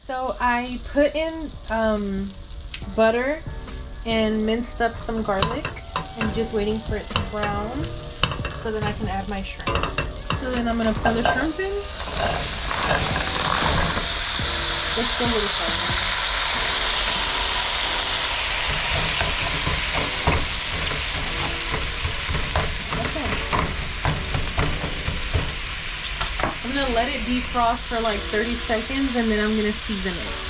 So I put in butter and minced up some garlic and just waiting for it to brown so then I can add my shrimp. So then I'm gonna put the shrimp in. Just a little further. I'm gonna let it defrost for like 30 seconds and then I'm gonna season it.